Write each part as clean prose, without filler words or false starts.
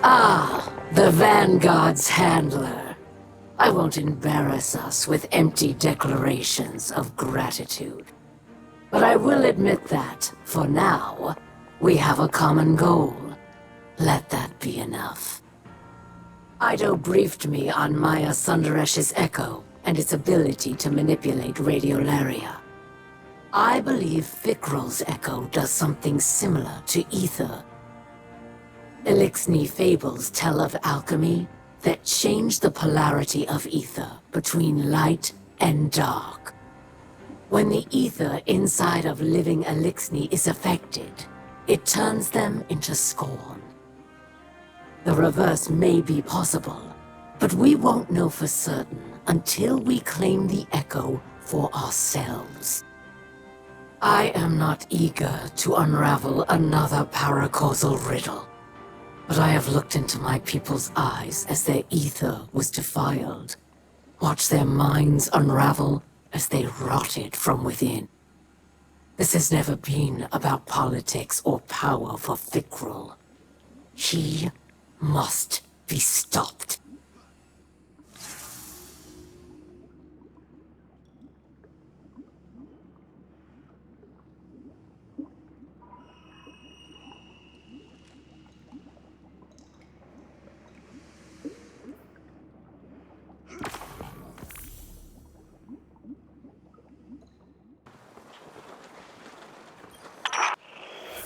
Ah, the Vanguard's handler. I won't embarrass us with empty declarations of gratitude. But I will admit that, for now, we have a common goal. Let that be enough. Ido briefed me on Maya Sundaresh's echo and its ability to manipulate radiolaria. I believe Fikrul's echo does something similar to ether. Elixni fables tell of alchemy that change the polarity of ether between light and dark. When the ether inside of living Elixni is affected, it turns them into scorn. The reverse may be possible, but we won't know for certain until we claim the echo for ourselves. I am not eager to unravel another paracausal riddle, but I have looked into my people's eyes as their ether was defiled, watched their minds unravel as they rotted from within. This has never been about politics or power for Fikrul. He must be stopped.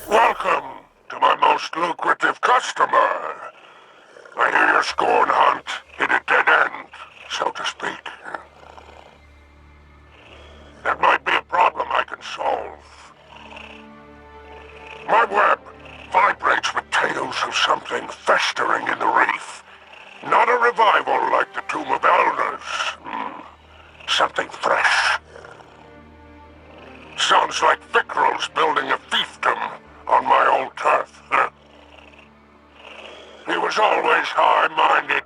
Welcome to my most lucrative customer. I hear your scorn hunt hit a dead end, so to speak. That might be a problem I can solve. My web vibrates with tales of something festering in the reef. Not a revival like the Tomb of Elders. Something fresh. Sounds like Fikrul's building a fiefdom on my old turf. He was always high-minded.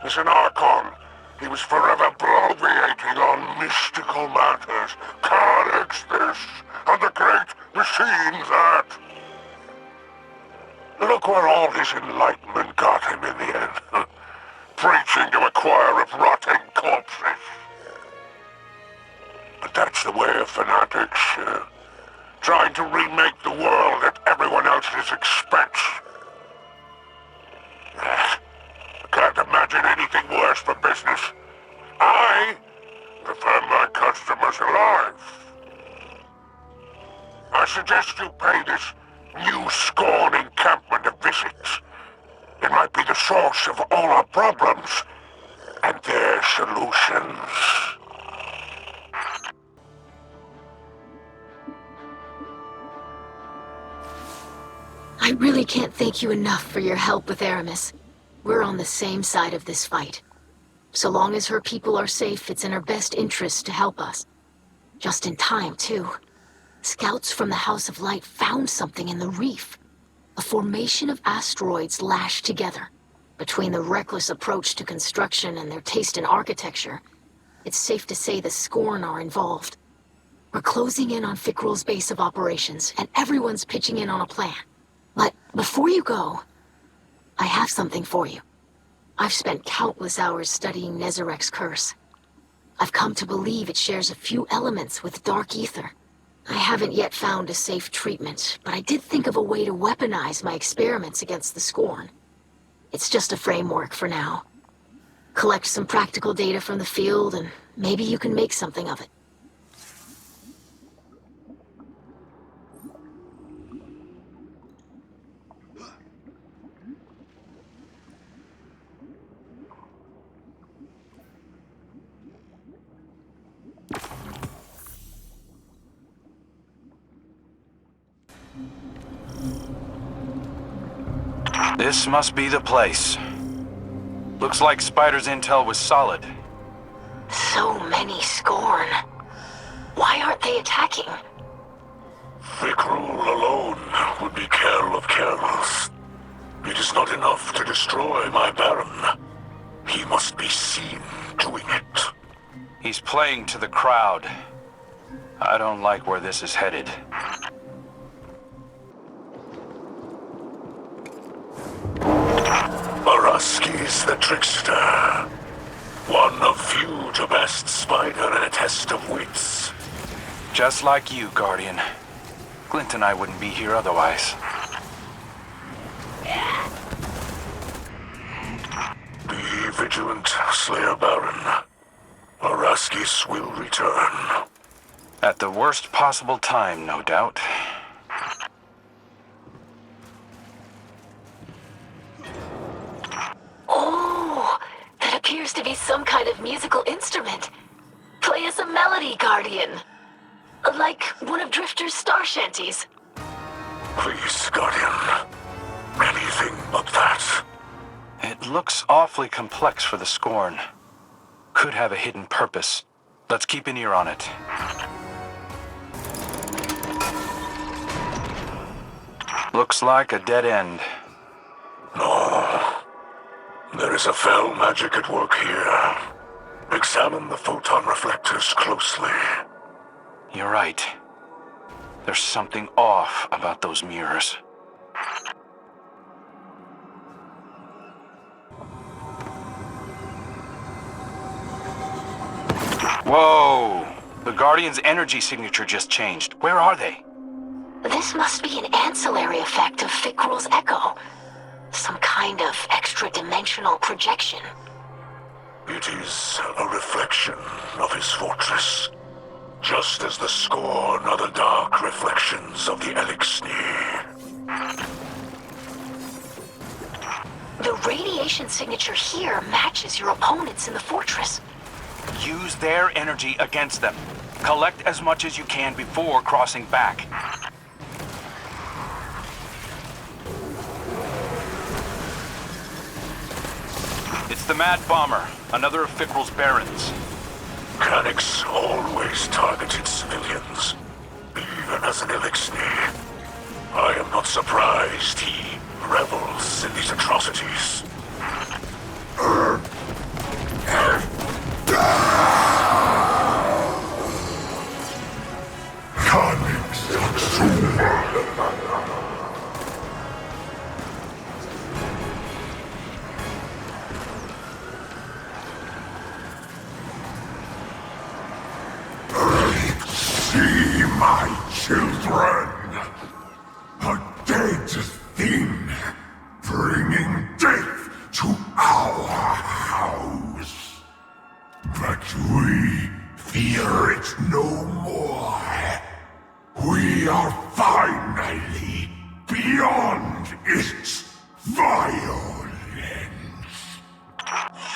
As an Archon, he was forever bloviating on mystical matters. Carnage this, and the great machine that. Look where all his enlightenment got him in the end. Preaching to a choir of rotting corpses. But that's the way of fanatics. Trying to remake the world at everyone else's expense. I can't imagine anything worse for business. I prefer my customers alive. I suggest you pay this new Scorn encampment a visit. It might be the source of all our problems and their solutions. I really can't thank you enough for your help with Aramis. We're on the same side of this fight. So long as her people are safe, it's in her best interest to help us. Just in time, too. Scouts from the House of Light found something in the reef. A formation of asteroids lashed together. Between the reckless approach to construction and their taste in architecture, it's safe to say the Scorn are involved. We're closing in on Fikrul's base of operations, and everyone's pitching in on a plan. But before you go, I have something for you. I've spent countless hours studying Nezarek's curse. I've come to believe it shares a few elements with Dark Ether. I haven't yet found a safe treatment, but I did think of a way to weaponize my experiments against the Scorn. It's just a framework for now. Collect some practical data from the field, and maybe you can make something of it. This must be the place. Looks like Spider's intel was solid. So many Scorn. Why aren't they attacking? Fikrul alone would be Kell of Kells. It is not enough to destroy my Baron. He must be seen doing it. He's playing to the crowd. I don't like where this is headed. Maraski's the trickster. One of few to best Spider in a test of wits. Just like you, Guardian. Glint and I wouldn't be here otherwise. Be vigilant, Slayer Baron. Maraskis will return. At the worst possible time, no doubt. Oh, that appears to be some kind of musical instrument. Play us a melody, Guardian. Like one of Drifter's star shanties. Please, Guardian. Anything but that. It looks awfully complex for the Scorn. Could have a hidden purpose. Let's keep an ear on it. Looks like a dead end. No. There is a fell magic at work here. Examine the photon reflectors closely. You're right. There's something off about those mirrors. Whoa! The Guardian's energy signature just changed. Where are they? This must be an ancillary effect of Fikrul's echo. Some kind of extra-dimensional projection. It is a reflection of his fortress. Just as the Scorn are the dark reflections of the Elixir. The radiation signature here matches your opponent's in the fortress. Use their energy against them. Collect as much as you can before crossing back. It's the Mad Bomber, another of Fikrul's barons. Canix always targeted civilians, even as an Elixir. I am not surprised he revels in these atrocities. See my children, a dead thing, bringing death to our house. But we fear it no more. We are finally beyond its violence.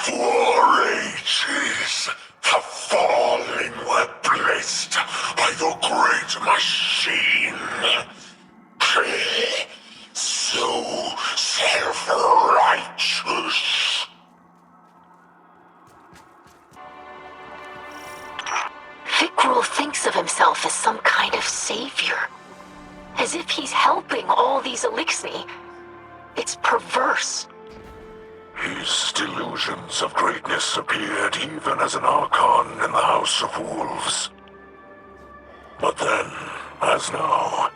For ages, the fallen were blessed by the great machine. So self-righteous. Fikrul thinks of himself as some kind of savior. As if he's helping all these Elixni. It's perverse. His delusions of greatness appeared even as an Archon in the House of Wolves. But then, as now,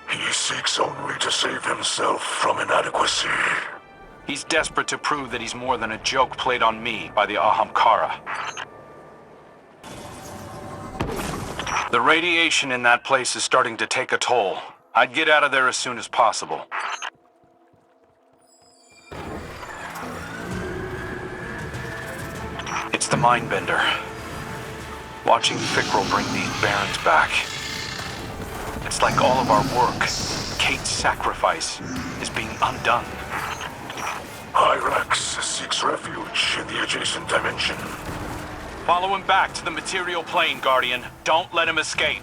he seeks only to save himself from inadequacy. He's desperate to prove that he's more than a joke played on me by the Ahamkara. The radiation in that place is starting to take a toll. I'd get out of there as soon as possible. It's the Mindbender. Watching Fikrul bring these barons back. It's like all of our work, Kate's sacrifice, is being undone. Hyrax seeks refuge in the adjacent dimension. Follow him back to the material plane, Guardian. Don't let him escape.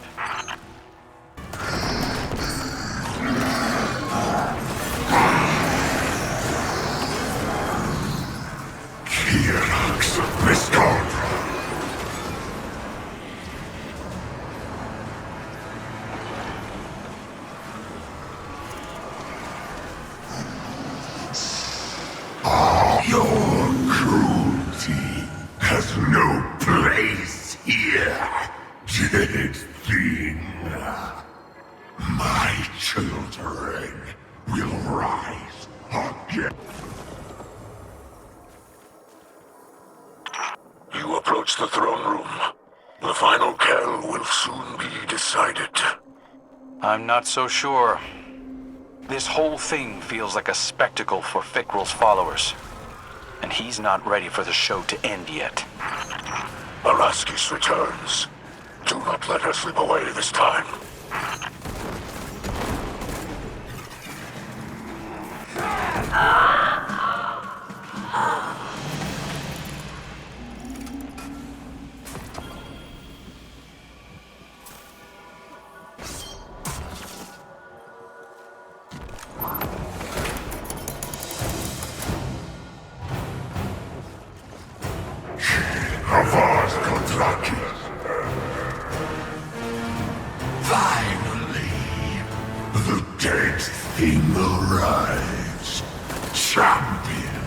Kirax Miscard. Your cruelty has no place here, dead thing. My children will rise again. reach the throne room, the final Kell will soon be decided. I'm not so sure. This whole thing feels like a spectacle for Fickrell's followers. And he's not ready for the show to end yet. Araskis returns. Do not let her slip away this time. Finally, the dead thing arrives. Champion,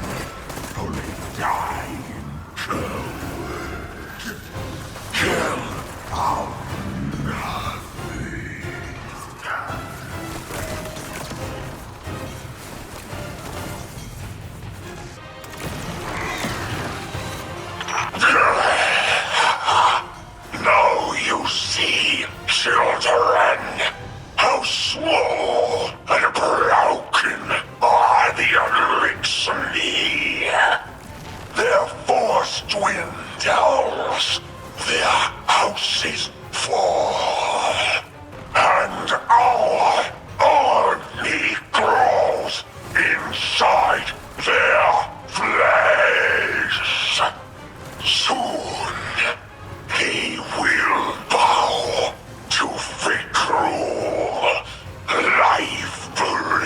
only dying coward. Kill out nothing. Now you see, children, how small and broken are the Elixir. Their force dwindles, their houses fall, and our army grows inside their flesh. Soon, he will bow to Fickrell, life-bringer.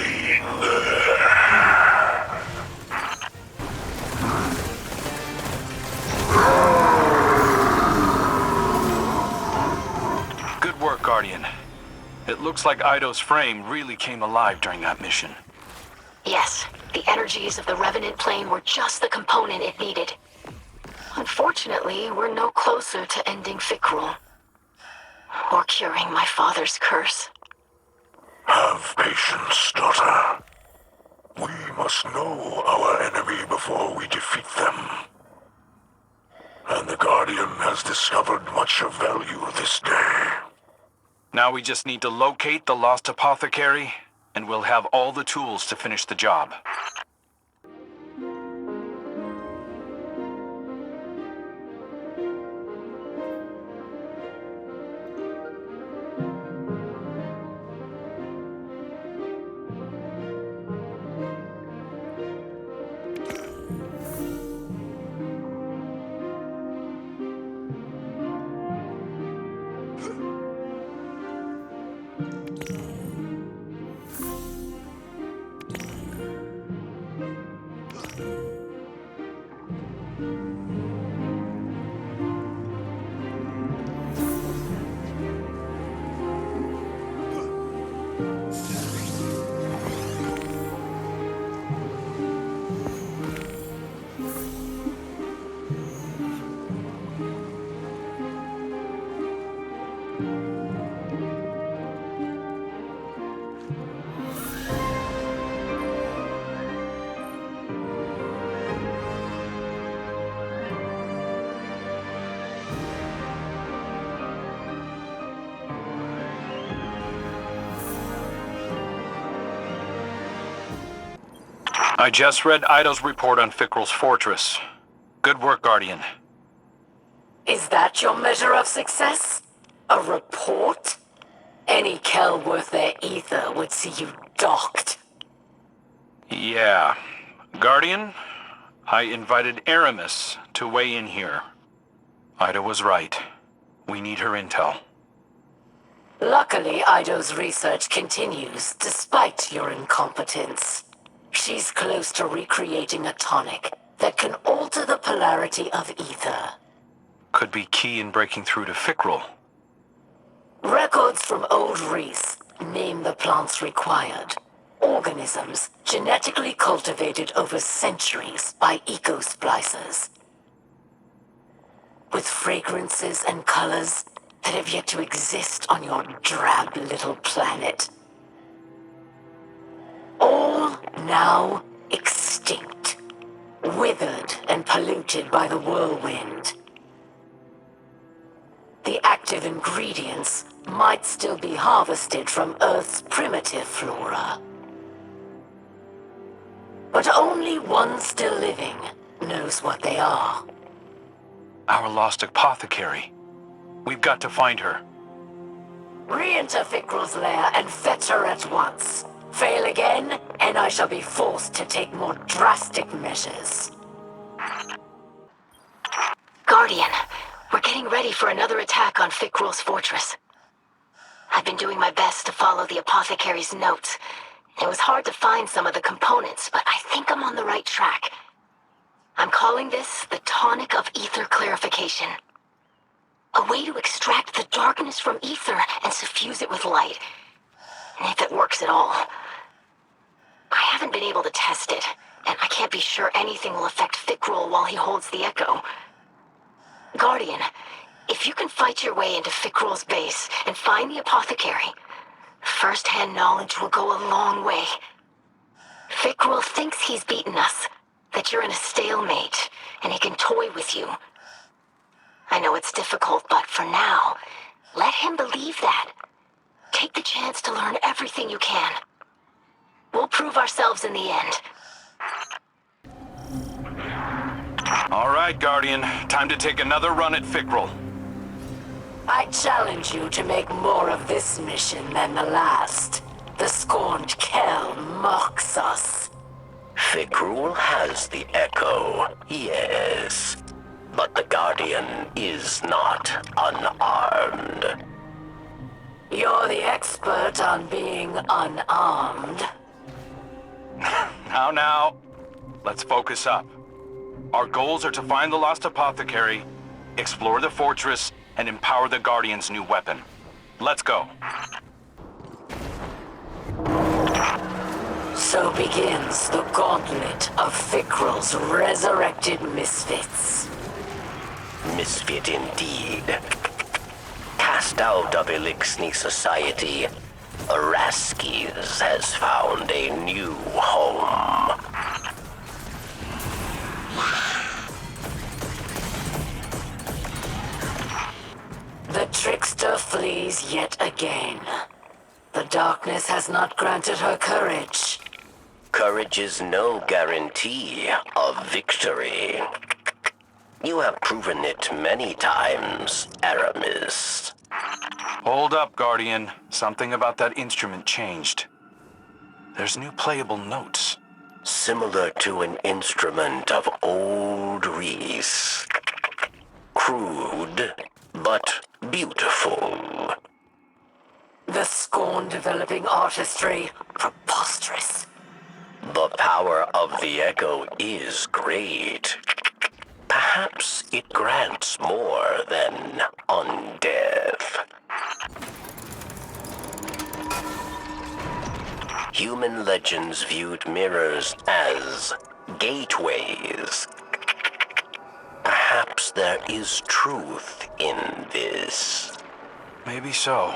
Good work, Guardian. It looks like Ido's frame really came alive during that mission. Yes, the energies of the Revenant plane were just the component it needed. Unfortunately, we're no closer to ending Fickrell. Or curing my father's curse. Have patience, daughter. We must know our enemy before we defeat them. And the Guardian has discovered much of value this day. Now we just need to locate the lost apothecary, and we'll have all the tools to finish the job. I just read Ido's report on Fickrell's fortress. Good work, Guardian. Is that your measure of success? A report? Any Kell worth their ether would see you docked. Yeah. Guardian, I invited Aramis to weigh in here. Ida was right. We need her intel. Luckily, Ido's research continues, despite your incompetence. She's close to recreating a tonic that can alter the polarity of ether. Could be key in breaking through to Fickrell. Records from Old Reese name the plants required. Organisms genetically cultivated over centuries by eco-splicers. With fragrances and colors that have yet to exist on your drab little planet. All now extinct, withered and polluted by the whirlwind. active ingredients might still be harvested from Earth's primitive flora. But only one still living knows what they are. Our lost apothecary. We've got to find her. Re-enter Fickrel's lair and fetch her at once. Fail again, and I shall be forced to take more drastic measures. Guardian, we're getting ready for another attack on Fickrel's fortress. I've been doing my best to follow the apothecary's notes. It was hard to find some of the components, but I think I'm on the right track. I'm calling this the tonic of ether clarification. A way to extract the darkness from ether and suffuse it with light. If it works at all. I haven't been able to test it, and I can't be sure anything will affect Fickrel while he holds the Echo. Guardian, if you can fight your way into Fickrel's base and find the apothecary, first-hand knowledge will go a long way. Fickrel thinks he's beaten us, that you're in a stalemate, and he can toy with you. I know it's difficult, but for now, let him believe that. Take the chance to learn everything you can. We'll prove ourselves in the end. All right, Guardian. Time to take another run at Fickrel. I challenge you to make more of this mission than the last. The scorned Kel mocks us. Fickrel has the Echo, yes. But the Guardian is not unarmed. You're the expert on being unarmed. Now. Let's focus up. Our goals are to find the lost apothecary, explore the fortress, and empower the Guardian's new weapon. Let's go. So begins the gauntlet of Fickrel's resurrected misfits. Misfit indeed. Cast out of Elixni society, Araskis has found a new home. The trickster flees yet again. The darkness has not granted her courage. Courage is no guarantee of victory. You have proven it many times, Aramis. Hold up, Guardian. Something about that instrument changed. There's new playable notes. Similar to an instrument of old Reese. Crude, but beautiful. The scorn developing artistry, preposterous. The power of the Echo is great. Perhaps it grants more than undeath. Human legends viewed mirrors as gateways. Perhaps there is truth in this. Maybe so.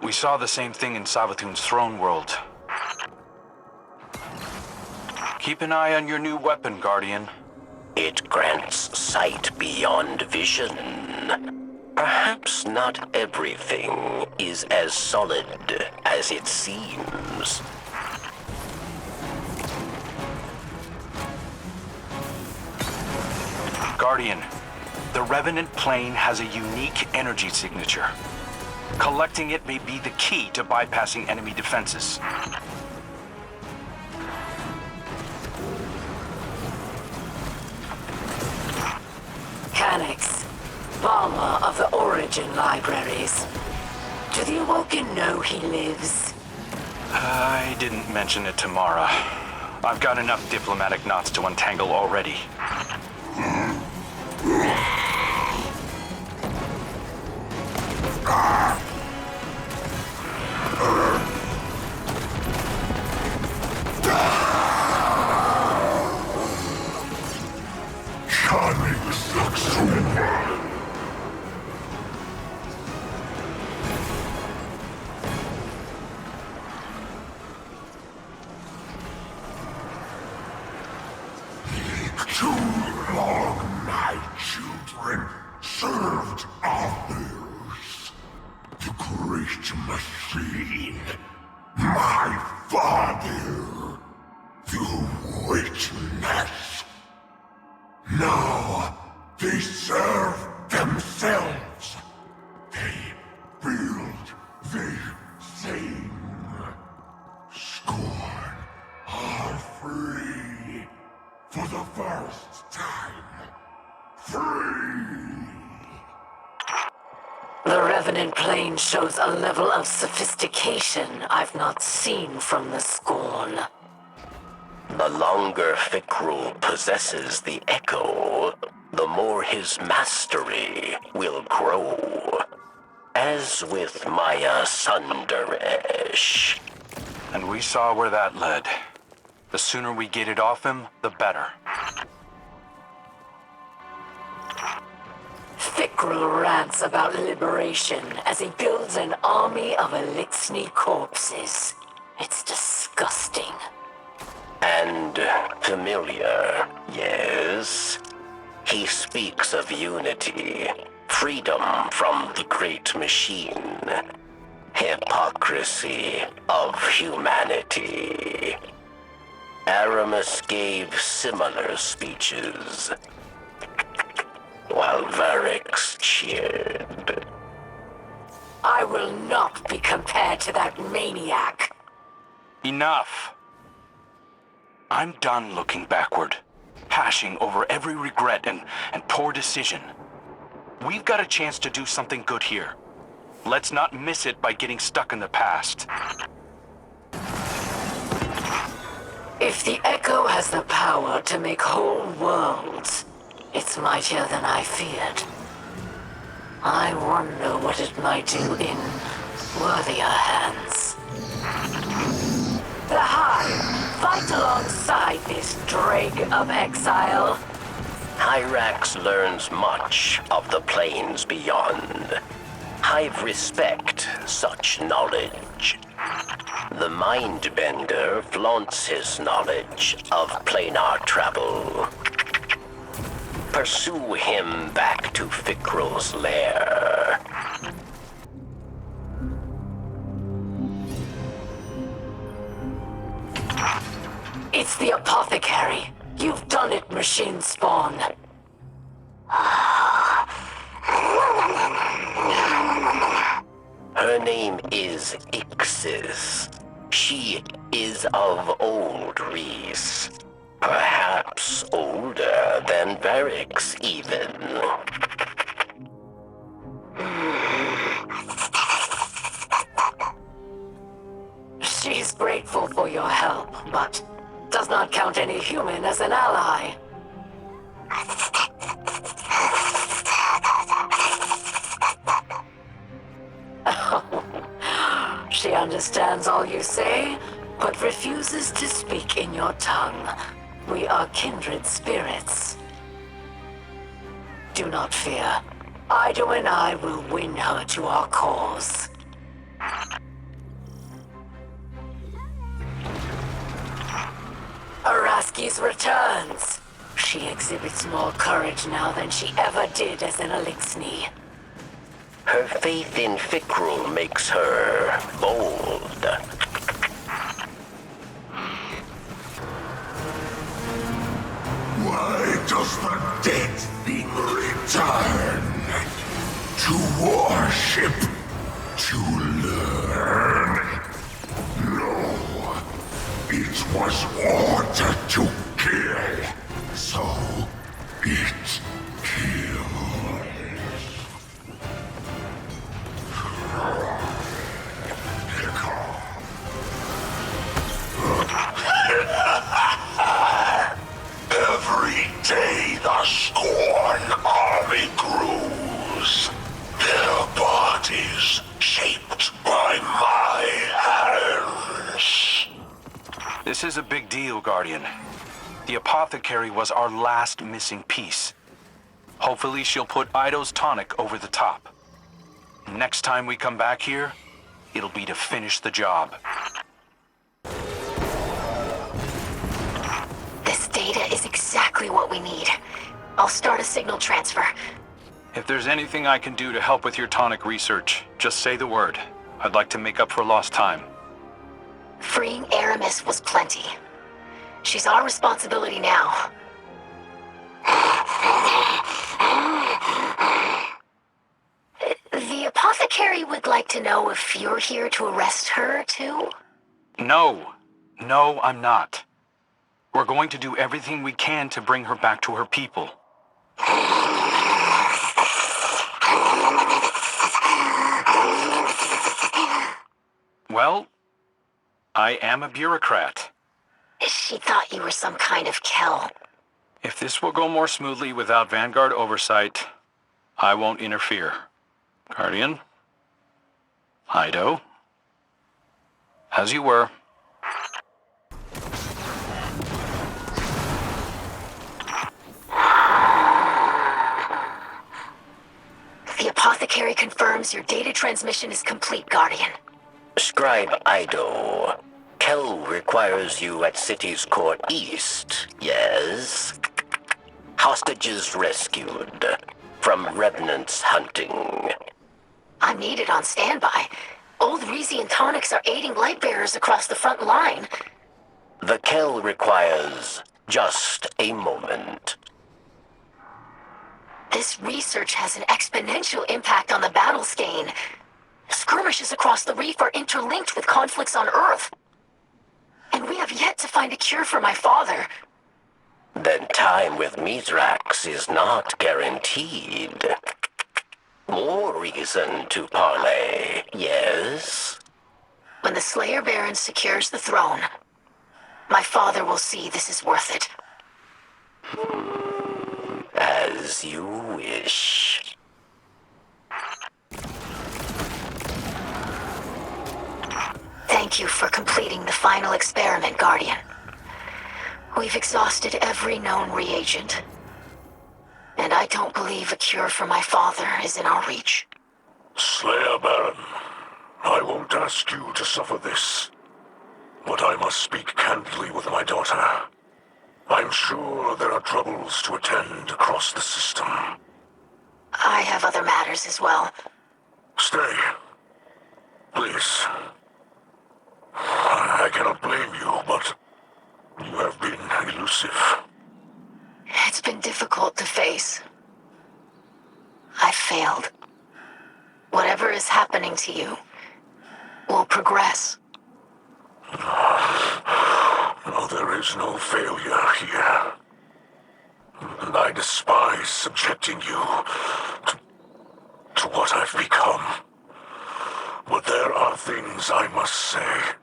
We saw the same thing in Savathun's throne world. Keep an eye on your new weapon, Guardian. It grants sight beyond vision. Perhaps not everything is as solid as it seems. Guardian, the Revenant plane has a unique energy signature. Collecting it may be the key to bypassing enemy defenses. Canix, Balmer of the Origin Libraries. Do the Awoken know he lives? I didn't mention it to Mara. I've got enough diplomatic knots to untangle already. Cunning Saxuma! Too long, my children served our will. machine. My father. The witness. Now they serve themselves. They build, they sing. Scorn are free. For the first time. Free! The Revenant plane shows a level of sophistication I've not seen from the Scorn. The longer Fikrul possesses the Echo, the more his mastery will grow. As with Maya Sundaresh. And we saw where that led. The sooner we get it off him, the better. Fikrul rants about liberation as he builds an army of Elixni corpses. It's disgusting. And familiar, yes. He speaks of unity, freedom from the great machine, hypocrisy of humanity. Aramis gave similar speeches, while Varix cheered. I will not be compared to that maniac. Enough! I'm done looking backward, hashing over every regret and poor decision. We've got a chance to do something good here. Let's not miss it by getting stuck in the past. If the Echo has the power to make whole worlds, it's mightier than I feared. I wonder what it might do in worthier hands. The Hive, fight alongside this dreg of exile. Hyrax learns much of the planes beyond. Hive respect such knowledge. The Mindbender flaunts his knowledge of planar travel. Pursue him back to Fikrul's lair. It's the Apothecary. You've done it, Machine Spawn. Her name is Ixis. She is of old Reese. Perhaps older than Varix, even. She's grateful for your help, but does not count any human as an ally. She understands all you say, but refuses to speak in your tongue. We are kindred spirits. Do not fear. Ido and I will win her to our cause. Araski's returns. She exhibits more courage now than she ever did as an Elixni. Her faith in Fikrul makes her bold. Why does the dead thing return? To worship, to learn. No, it was ordered to kill, so it kills. Every day the Scorn army grows, their bodies shaped by my hands. This is a big deal, Guardian. The Apothecary was our last missing piece. Hopefully she'll put Ido's tonic over the top. Next time we come back here, it'll be to finish the job. This data is exactly what we need. I'll start a signal transfer. If there's anything I can do to help with your tonic research, just say the word. I'd like to make up for lost time. Freeing Aramis was plenty. She's our responsibility now. The apothecary would like to know if you're here to arrest her, too? No. No, I'm not. We're going to do everything we can to bring her back to her people. Well, I am a bureaucrat. She thought you were some kind of Kel. If this will go more smoothly without Vanguard oversight, I won't interfere. Guardian? Ido? As you were. The apothecary confirms your data transmission is complete, Guardian. Scribe Ido, Kel requires you at City's Court East, yes? Hostages rescued from Revenant's hunting. I'm needed on standby. Old Reezy and Tonics are aiding Lightbearers across the front line. The Kel requires just a moment. This research has an exponential impact on the battle skein. Skirmishes across the reef are interlinked with conflicts on Earth. And we have yet to find a cure for my father. Then time with Mithrax is not guaranteed. More reason to parley, yes? When the Slayer Baron secures the throne, my father will see this is worth it. As you wish. Thank you for completing the final experiment, Guardian. We've exhausted every known reagent. And I don't believe a cure for my father is in our reach. Slayer Baron, I won't ask you to suffer this. But I must speak candidly with my daughter. I'm sure there are troubles to attend across the system. I have other matters as well. Stay. Please. I cannot blame you, but you have been elusive. It's been difficult to face. I failed. Whatever is happening to you will progress. No, there is no failure here. And I despise subjecting you to what I've become. But there are things I must say.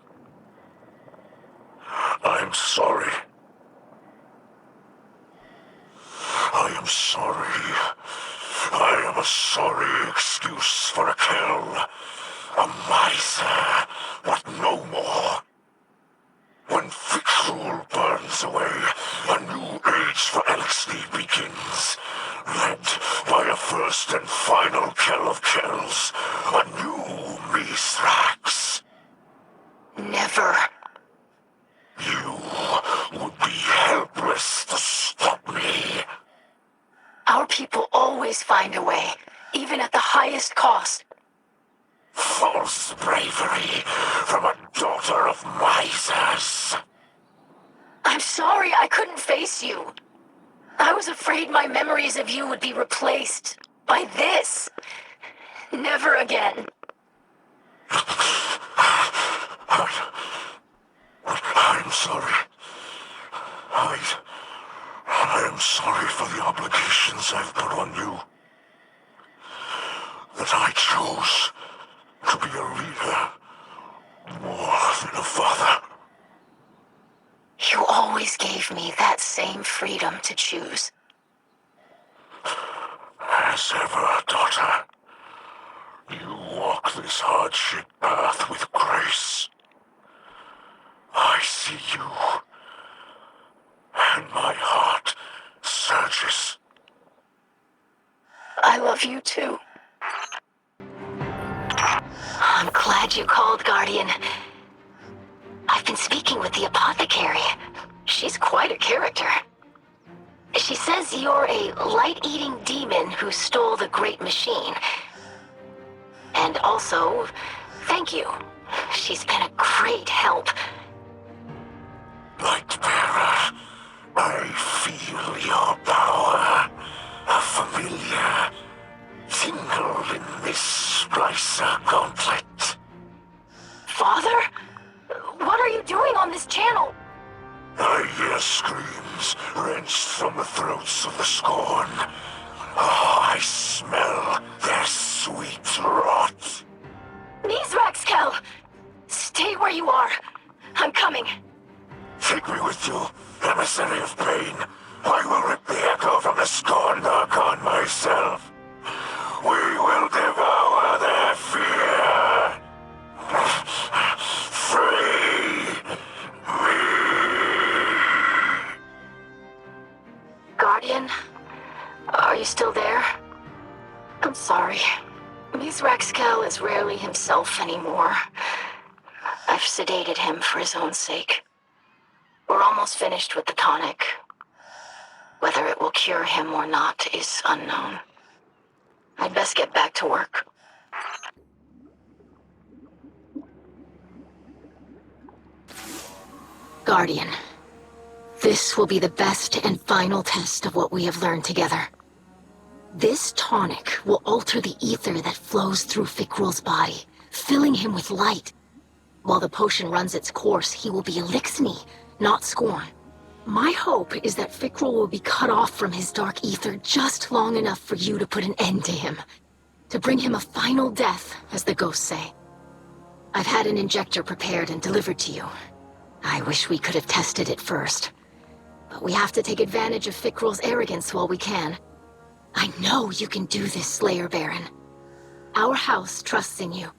I'm sorry. I am sorry. I am a sorry excuse for a Kel. A miser, but no more. When Fixul burns away, a new age for LXD begins. Led by a first and final Kel of Kels, a new Mithrax. Never. You would be helpless to stop me. Our people always find a way, even at the highest cost. False bravery from a daughter of misers. I'm sorry I couldn't face you. I was afraid my memories of you would be replaced by this. Never again. I'm sorry. I am sorry for the obligations I've put on you. That I chose to be a leader more than a father. You always gave me that same freedom to choose. As ever, daughter, you walk this hardship path with grace. I see you, and my heart surges. I love you too. I'm glad you called, Guardian. I've been speaking with the apothecary. She's quite a character. She says you're a light-eating demon who stole the great machine. And also, Thank you. She's been a great help. Lightbearer, I feel your power. A familiar tingle in this splicer gauntlet. Father? What are you doing on this channel? I hear screams wrenched from the throats of the Scorn. Oh, I smell their sweet rot. Mizraxkel! Stay where you are. I'm coming. Take me with you, emissary of pain. I will rip the echo from the Scorn Archon myself. We will devour their fear. Free me. Guardian? Are you still there? I'm sorry. Mizraxkel is rarely himself anymore. I've sedated him for his own sake. We're almost finished with the tonic. Whether it will cure him or not is unknown. I'd best get back to work. Guardian, this will be the best and final test of what we have learned together. This tonic will alter the ether that flows through Fikrul's body, filling him with light. While the potion runs its course, he will be Elixni, not Scorn. My hope is that Fikrul will be cut off from his dark ether just long enough for you to put an end to him. To bring him a final death, as the ghosts say. I've had an injector prepared and delivered to you. I wish we could have tested it first. But we have to take advantage of Fikrul's arrogance while we can. I know you can do this, Slayer Baron. Our house trusts in you.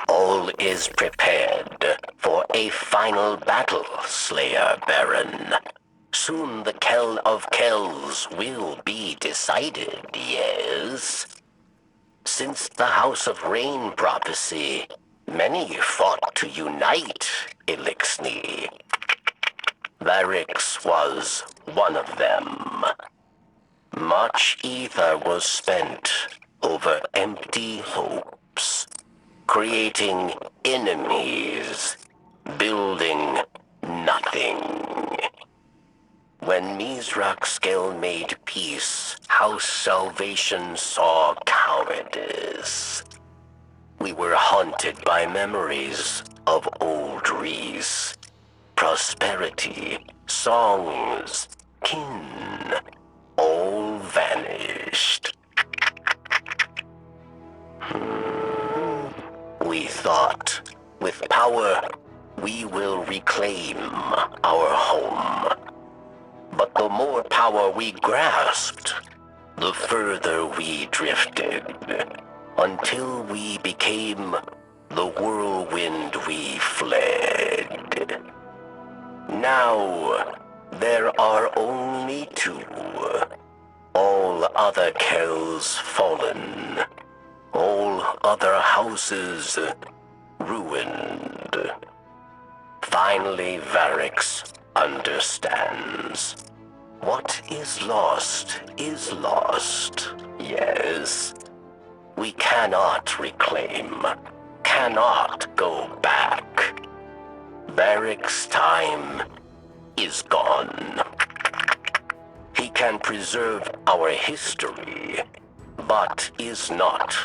All is prepared for a final battle, Slayer Baron. Soon the Kell of Kells will be decided, yes? Since the House of Rain prophecy, many fought to unite Elixni. Varix was one of them. Much ether was spent over empty hopes, creating enemies, building nothing. When Mizraxkel made peace, House Salvation saw cowardice. We were haunted by memories of old Reese. Prosperity, songs, kin, all vanished. We thought, with power, we will reclaim our home. But the more power we grasped, the further we drifted, until we became the whirlwind we fled. Now, there are only two. All other Kells fallen. All other houses ruined. Finally, Varix understands. What is lost, yes. We cannot reclaim, cannot go back. Varix's time is gone. He can preserve our history, but is not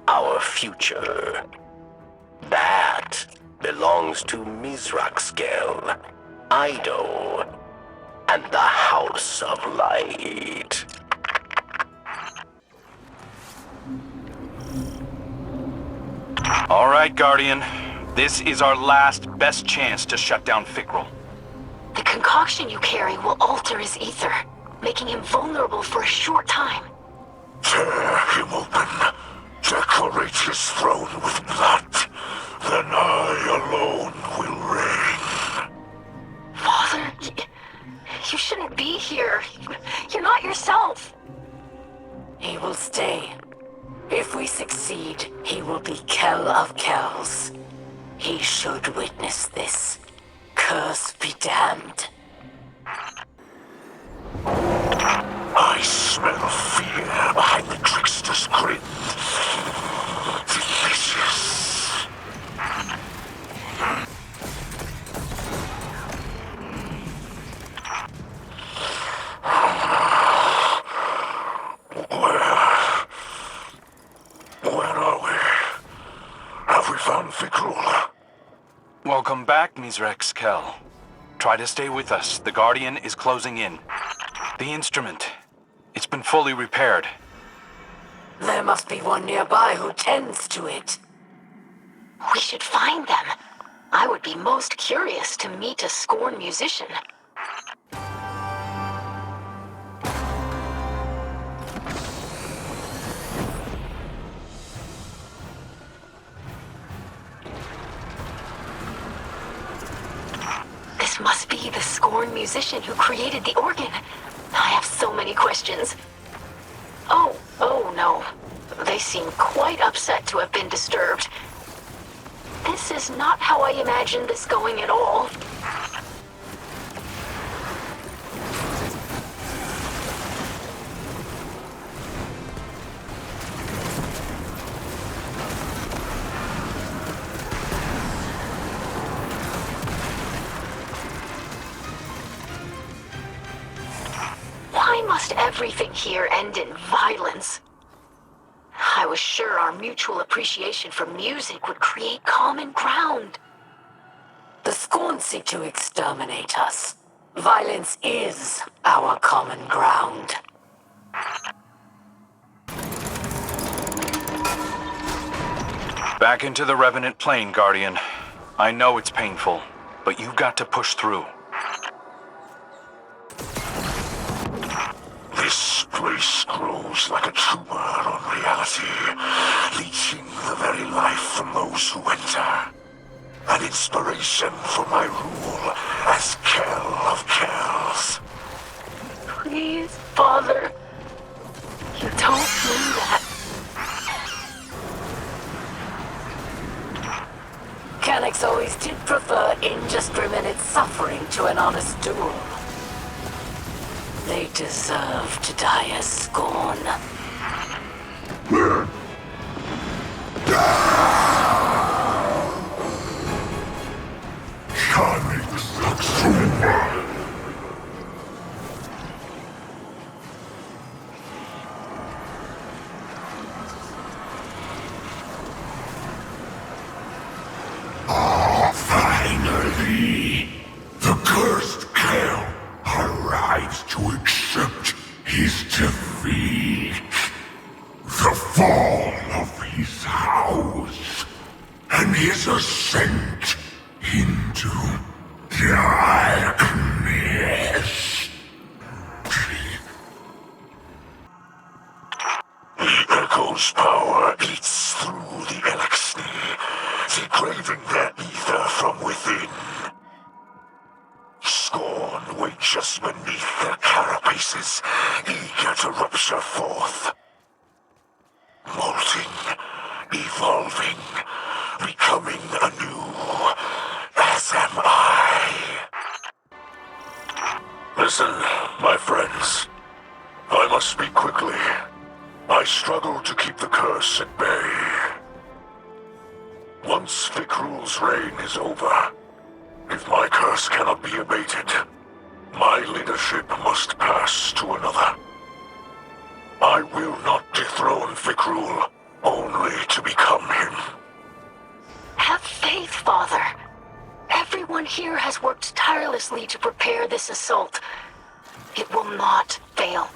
our future. That belongs to Mizraxkel, Ido, and the House of Light. All right, Guardian. This is our last best chance to shut down Fikrul. The concoction you carry will alter his ether, making him vulnerable for a short time. Tear him open. decorate his throne with blood, then I alone will reign. Father, you shouldn't be here. You're not yourself. He will stay. If we succeed, he will be Kell of Kells. He should witness this. Curse be damned. I smell fear behind the trickster's grin. Delicious. Where are we? Have we found Fikrul? Welcome back, Mizrex Kell. Try to stay with us. The Guardian is closing in. The instrument. It's been fully repaired. There must be one nearby who tends to it. We should find them. I would be most curious to meet a Scorn musician. This must be the Scorn musician who created the organ. I have so many questions. Oh no. They seem quite upset to have been disturbed. This is not how I imagined this going at all. Why must everything here end in violence? I was sure our mutual appreciation for music would create common ground. The Scorn seek to exterminate us. Violence is our common ground. Back into the Revenant plane, Guardian. I know it's painful, but you've got to push through. This place grows like a tumor on reality, leeching the very life from those who enter. An inspiration for my rule as Kell of Kells. Please, Father. You don't mean that. Mechanics always did prefer indiscriminate suffering to an honest duel. They deserve to die as Scorn. Finally, the cursed Kell arrives to accept his defeat. The fall of his house and his ascent into darkness. The Echo's power eats through the Elixir, degrading their ether from within. Scorn waits just beneath their carapaces, eager to rupture forth. Molting, evolving, becoming anew, as am I. Listen, my friends. I must speak quickly. I struggle to keep the curse at bay. Once Fikrul's reign is over, if my curse cannot be abated, my leadership must pass to another. I will not dethrone Fikrul, only to become him. Have faith, Father. Everyone here has worked tirelessly to prepare this assault. It will not fail.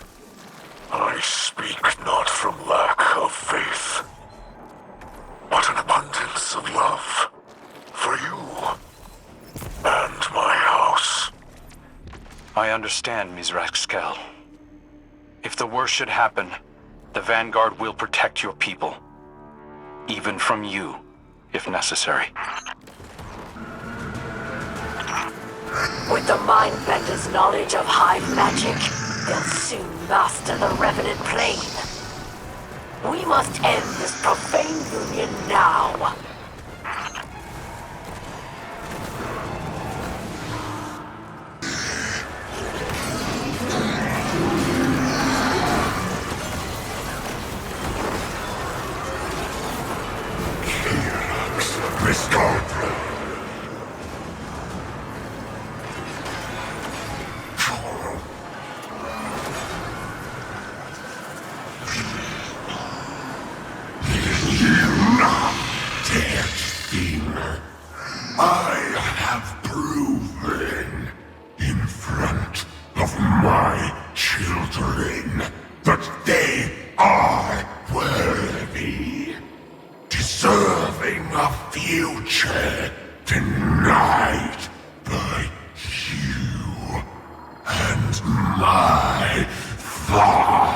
I speak not from lack of faith, but an abundance of love for you and my house. I understand, Mizrex Kell. If the worst should happen, the Vanguard will protect your people. even from you, if necessary. With the Mindbender's knowledge of hive magic, they'll soon master the Revenant plane. We must end this profane union now. I have proven in front of my children that they are worthy, deserving a future denied by you and my father.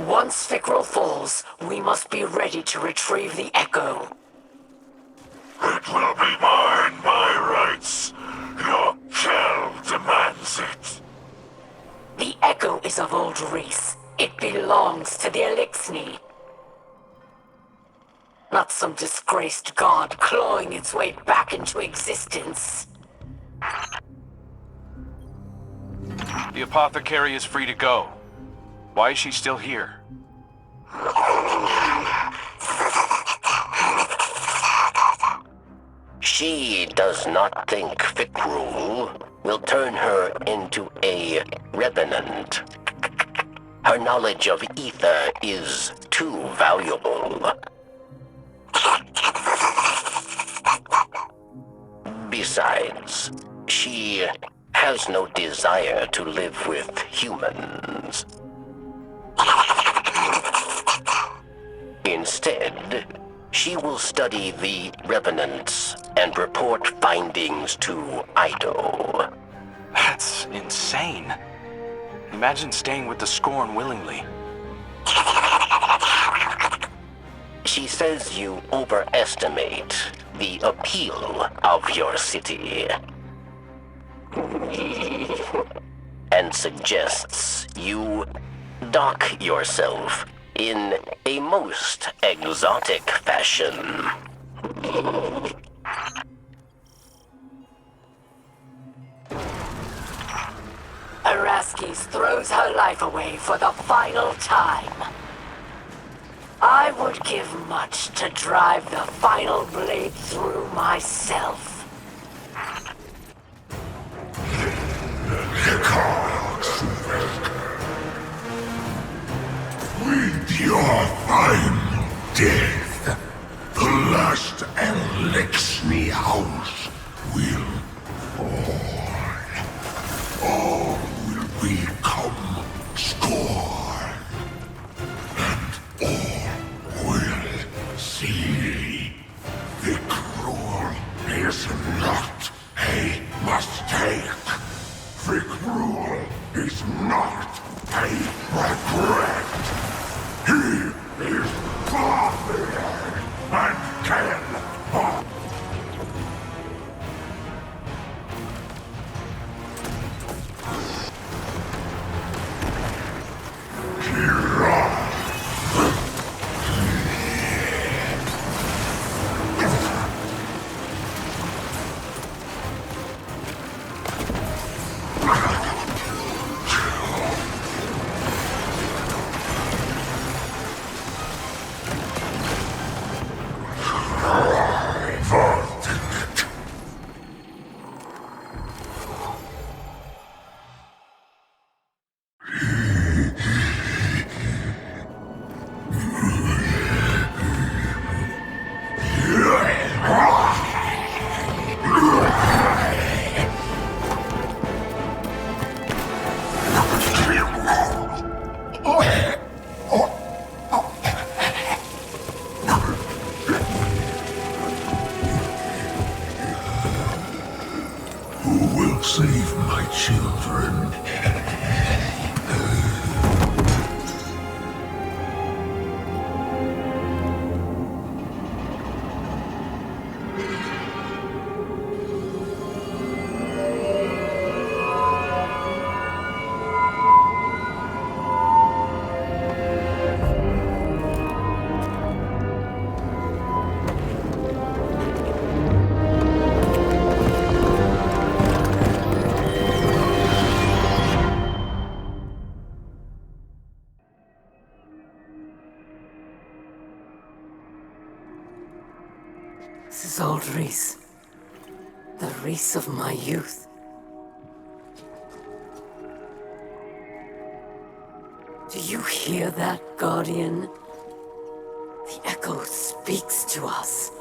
Once Fikrul falls, we must be ready to retrieve the Echo. It will be mine by rights. Your Kell demands it. The Echo is of old race. It belongs to the Elixni. Not some disgraced god clawing its way back into existence. The apothecary is free to go. Why is she still here? She does not think Fikrul will turn her into a Revenant. Her knowledge of ether is too valuable. Besides, she has no desire to live with humans. Instead, she will study the Revenants and report findings to Ido. That's insane. Imagine staying with the Scorn willingly. She says you overestimate the appeal of your city. And suggests you dock yourself in a most exotic fashion. Araskis throws her life away for the final time. I would give much to drive the final blade through myself. With your final death, the last Elixni house will fall. All will become scorn, and all will see Fikrul is not a mistake. Fikrul is not a regret. He is Father and Kell. save my children. This is old Reese. The Reese of my youth. Do you hear that, Guardian? The echo speaks to us.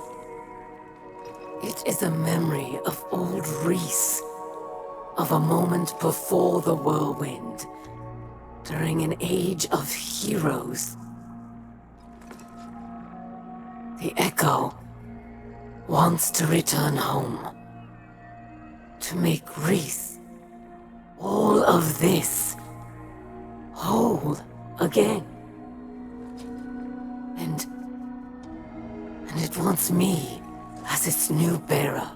It is a memory of old Reese, of a moment before the whirlwind, during an age of heroes. The echo wants to return home, to make Reese, all of this, whole again. And it wants me as its new bearer.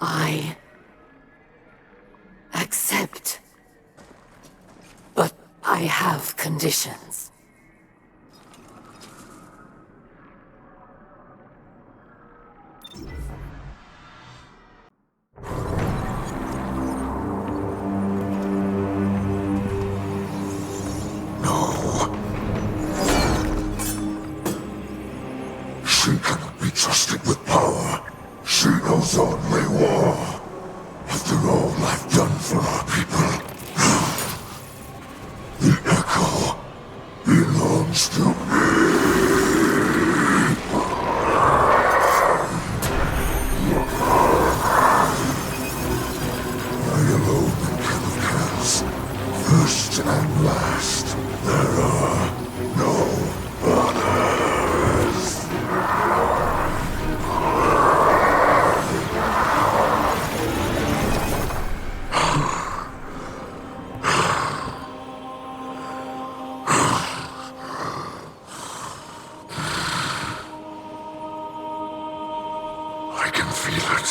I accept, but I have conditions. She cannot be trusted with power. She knows only war. After all I've done for our people, the echo belongs to me. I alone am king of Kells. First and last, there are no others. I can feel it.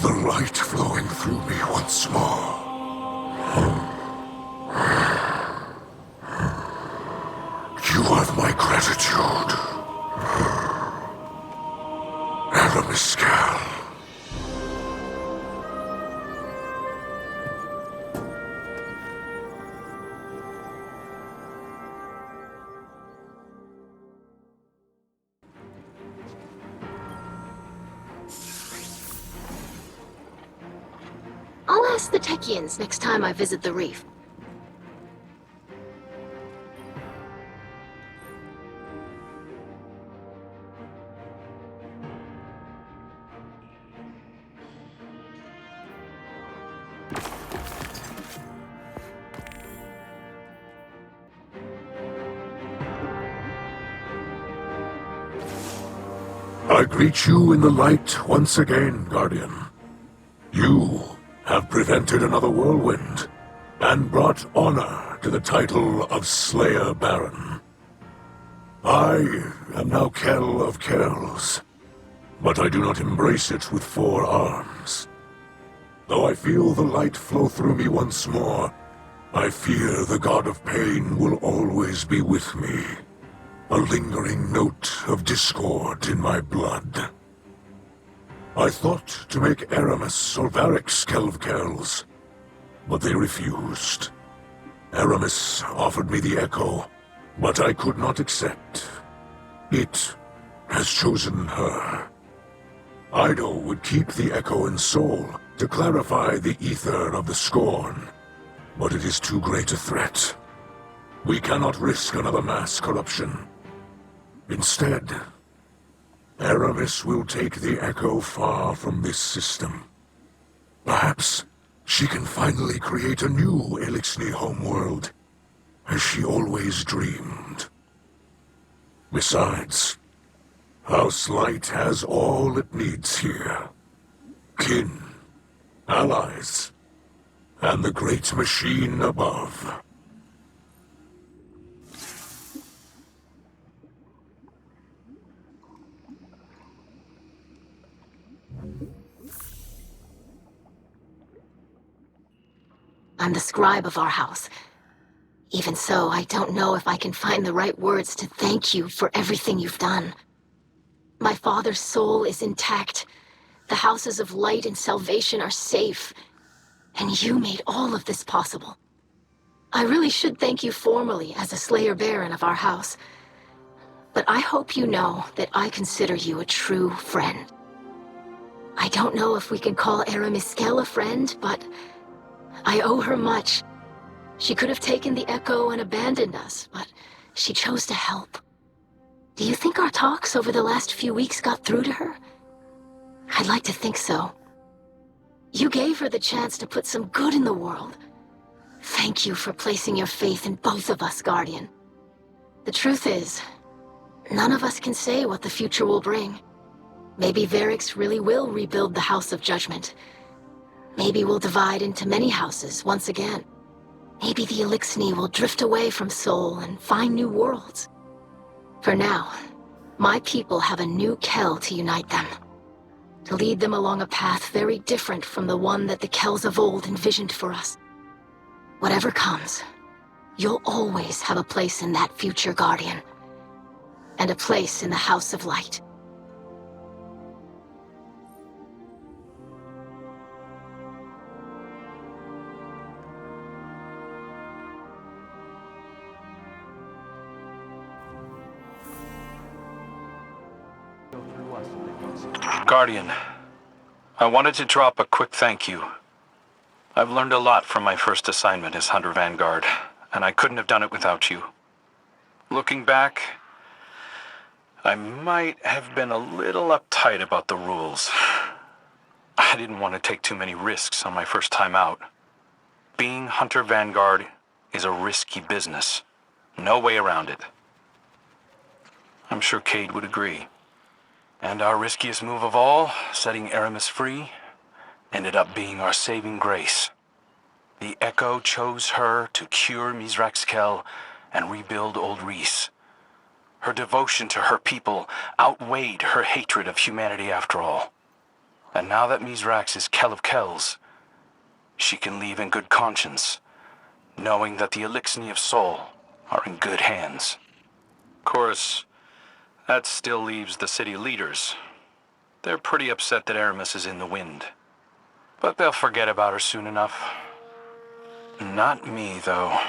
The light flowing through me once more. You have my gratitude. Aramis. I'll ask the Techians next time I visit the reef. I greet you in the light once again, Guardian. You have prevented another whirlwind, and brought honor to the title of Slayer Baron. I am now Kell of Kells, but I do not embrace it with 4 arms. Though I feel the light flow through me once more, I fear the God of Pain will always be with me. A lingering note of discord in my blood. I thought to make Aramis or Varric's Kell of Kells, but they refused. Aramis offered me the Echo, but I could not accept. It has chosen her. Ido would keep the Echo in Soul to clarify the ether of the Scorn, but it is too great a threat. We cannot risk another mass corruption. Instead, Aramis will take the Echo far from this system. Perhaps she can finally create a new Elixni homeworld, as she always dreamed. Besides, House Light has all it needs here. Kin, allies, and the great machine above. I'm the scribe of our house. Even so, I don't know if I can find the right words to thank you for everything you've done. My father's soul is intact. The houses of light and salvation are safe. And you made all of this possible. I really should thank you formally as a Slayer Baron of our house. But I hope you know that I consider you a true friend. I don't know if we can call Aramis a friend, but I owe her much. She could have taken the Echo and abandoned us, but she chose to help. Do you think our talks over the last few weeks got through to her? I'd like to think so. You gave her the chance to put some good in the world. Thank you for placing your faith in both of us, Guardian. The truth is, none of us can say what the future will bring. Maybe Varix really will rebuild the House of Judgment. Maybe we'll divide into many houses once again. Maybe the Elixni will drift away from Sol and find new worlds. For now, my people have a new Kell to unite them. To lead them along a path very different from the one that the Kells of old envisioned for us. Whatever comes, you'll always have a place in that future, Guardian. And a place in the House of Light. Guardian, I wanted to drop a quick thank you. I've learned a lot from my first assignment as Hunter Vanguard, and I couldn't have done it without you. Looking back, I might have been a little uptight about the rules. I didn't want to take too many risks on my first time out. Being Hunter Vanguard is a risky business. No way around it. I'm sure Cade would agree. And our riskiest move of all, setting Aramis free, ended up being our saving grace. The Echo chose her to cure Mizrax Kell and rebuild Old Reese. Her devotion to her people outweighed her hatred of humanity after all. And now that Mizrax is Kell of Kells, she can leave in good conscience, knowing that the Elixni of Sol are in good hands. Of course, that still leaves the city leaders. They're pretty upset that Aramis is in the wind. But they'll forget about her soon enough. Not me, though.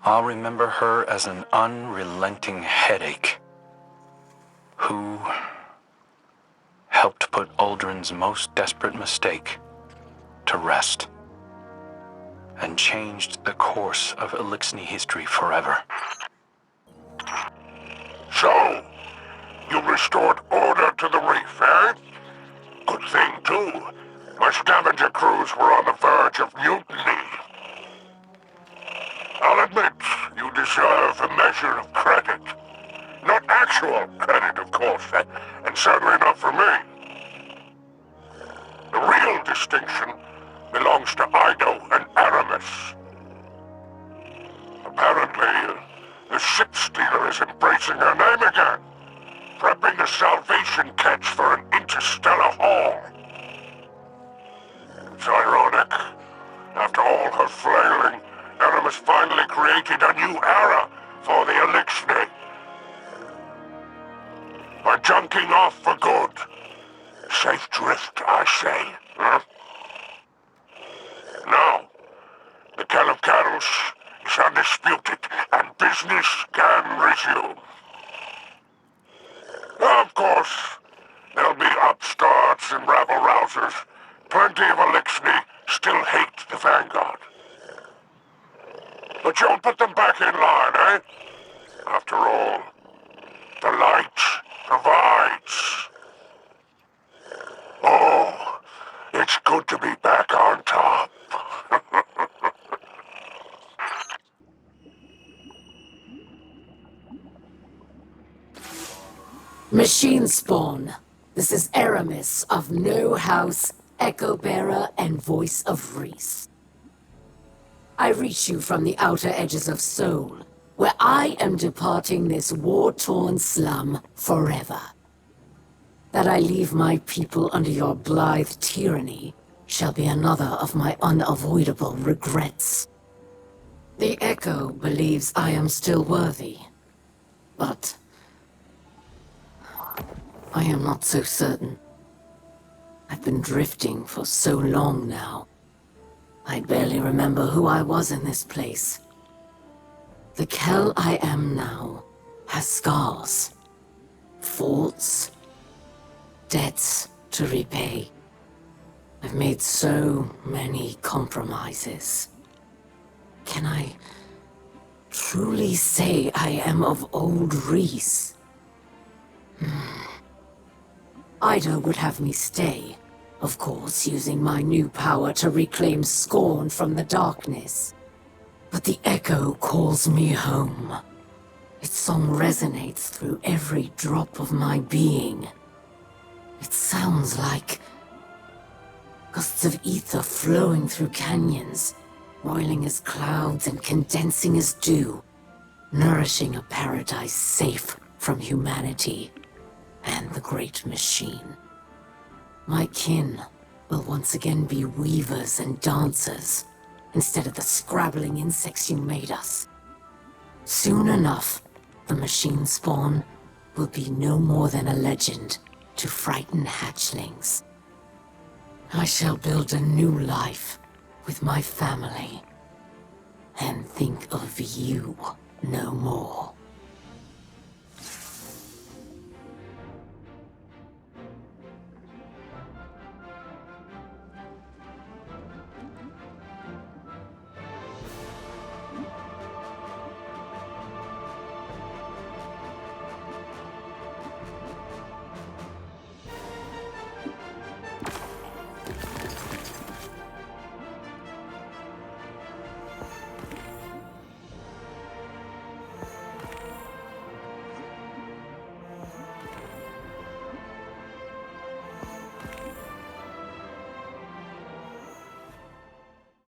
I'll remember her as an unrelenting headache who helped put Uldren's most desperate mistake to rest and changed the course of Elixni history forever. So, you restored order to the reef, eh? Good thing, too. My scavenger crews were on the verge of mutiny. I'll admit, you deserve a measure of credit. Not actual credit, of course, and certainly not for me. The real distinction belongs to Ido and Aramis. Apparently, the ship stealer is embracing her name again, prepping a salvation catch for an interstellar haul. It's ironic. After all her flailing, Aramis finally created a new era for the Elixni. By junking off for good. Safe drift, I say. Huh? Now, the Kell of Kells is undisputed, and business can resume. Of course, there'll be upstarts and rabble-rousers. Plenty of Elixni still hate the Vanguard. But you'll put them back in line, eh? After all, the light provides. Oh, it's good to be back on top. Machine spawn. This is Aramis of No House, Echo Bearer, and Voice of Reese. I reach you from the outer edges of Seoul, where I am departing this war-torn slum forever. That I leave my people under your blithe tyranny shall be another of my unavoidable regrets. The Echo believes I am still worthy, but I am not so certain. I've been drifting for so long now. I barely remember who I was in this place. The Kell I am now has scars, faults, debts to repay. I've made so many compromises. Can I truly say I am of old Reese? Ida would have me stay, of course, using my new power to reclaim Scorn from the darkness. But the Echo calls me home. Its song resonates through every drop of my being. It sounds like gusts of ether flowing through canyons, roiling as clouds and condensing as dew, nourishing a paradise safe from humanity and the great machine. My kin will once again be weavers and dancers, instead of the scrabbling insects you made us. Soon enough, the machine spawn will be no more than a legend to frighten hatchlings. I shall build a new life with my family, and think of you no more.